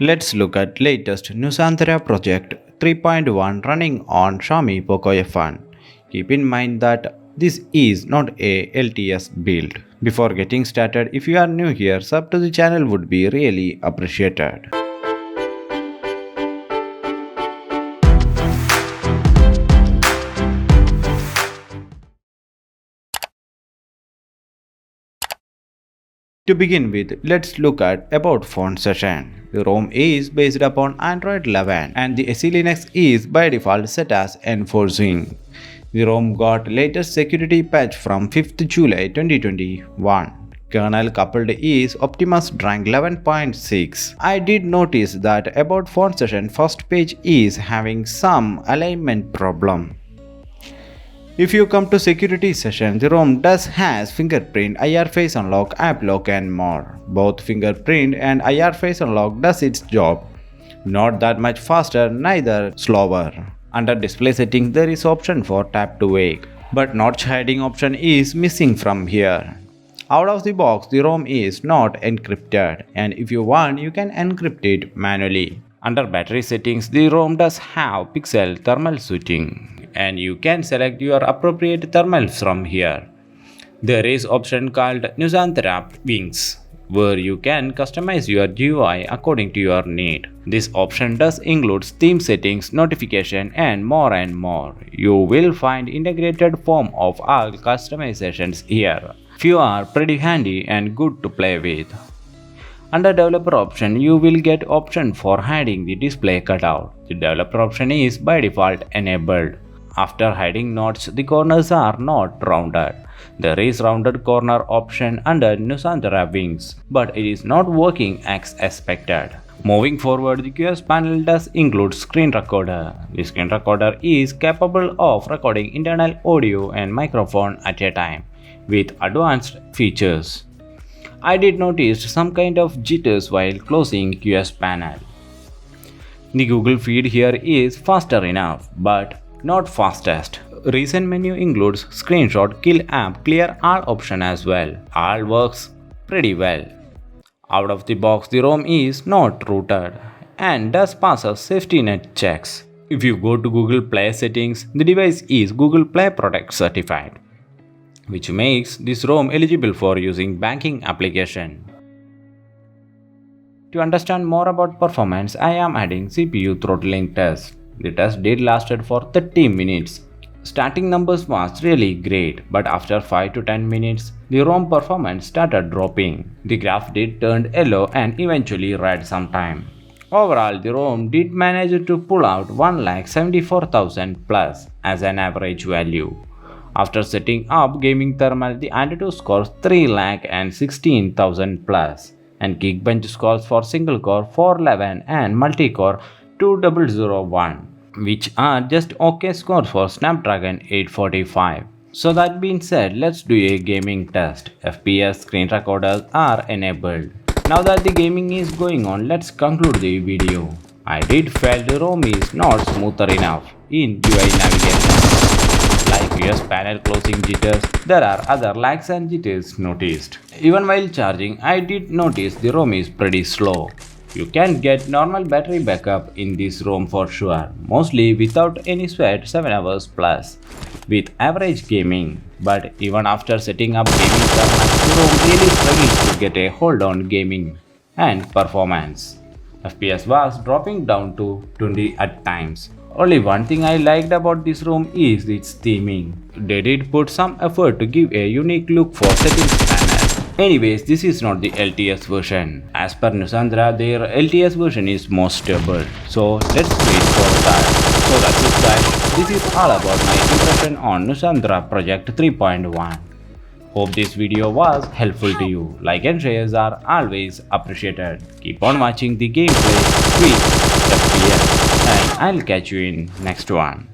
Let's look at latest Nusantaraproject 3.1 running on Xiaomi POCO F1. Keep in mind that this is not a LTS build. Before getting started, if you are new here, sub to the channel would be really appreciated. To begin with, let's look at About Phone session. The ROM is based upon Android 11 and the SE Linux is by default set as enforcing. The ROM got latest security patch from 5th July 2021. Kernel coupled is Optimus Drang 11.6. I did notice that About Phone session first page is having some alignment problem. If you come to security session, the ROM does has fingerprint, IR face unlock, app lock and more. Both fingerprint and IR face unlock does its job. Not that much faster, neither slower. Under display settings there is option for tap to wake, but notch hiding option is missing from here. Out of the box the ROM is not encrypted, and if you want you can encrypt it manually. Under battery settings the ROM does have pixel thermal switching, and you can select your appropriate thermals from here. There is option called Nusantaraproject, where you can customize your GUI according to your need. This option does include theme settings, notification and more. You will find integrated form of all customizations here. Few are pretty handy and good to play with. Under developer option, you will get option for hiding the display cutout. The developer option is by default enabled. After hiding nodes, the corners are not rounded. There is rounded corner option under Nusantaraproject, but it is not working as expected. Moving forward, the QS panel does include screen recorder. The screen recorder is capable of recording internal audio and microphone at a time with advanced features. I did notice some kind of jitters while closing QS panel. The Google feed here is faster enough, but not fastest. Recent menu includes screenshot, kill app, clear all option as well. All works pretty well. Out of the box the ROM is not rooted and does pass a Saftynet checks. If you go to Google Play settings, the device is Google Play Protect certified, which makes this ROM eligible for using banking application. To understand more about performance, I am adding CPU throttling test. The test did lasted for 30 minutes. Starting numbers was really great, but after 5 to 10 minutes, the ROM performance started dropping. The graph did turn yellow and eventually red sometime. Overall, the ROM did manage to pull out 1,74,000 plus as an average value. After setting up gaming thermal, the Antutu scores 3,16,000 plus, and Geekbench scores for single core 411 and multi-core 2001, which are just okay scores for Snapdragon 845. So that being said, let's do a gaming test. FPS screen recorders are enabled. Now that the gaming is going on, let's conclude the video. I did feel the ROM is not smoother enough in UI navigation. Like US panel closing jitters, there are other lags and jitters noticed. Even while charging, I did notice the ROM is pretty slow. You can get normal battery backup in this ROM for sure, mostly without any sweat 7 hours plus, with average gaming. But even after setting up gaming thermal, the ROM really struggles to get a hold on gaming and performance. FPS was dropping down to 20 at times. Only one thing I liked about this ROM is its theming. They did put some effort to give a unique look for settings panel. Anyways, this is not the LTS version. As per Nusantara, their LTS version is more stable. So let's wait for that. So that's it guys. This is all about my impression on Nusantaraproject 3.1. Hope this video was helpful to you. Like and shares are always appreciated. Keep on watching the gameplay with FPS, and I'll catch you in next one.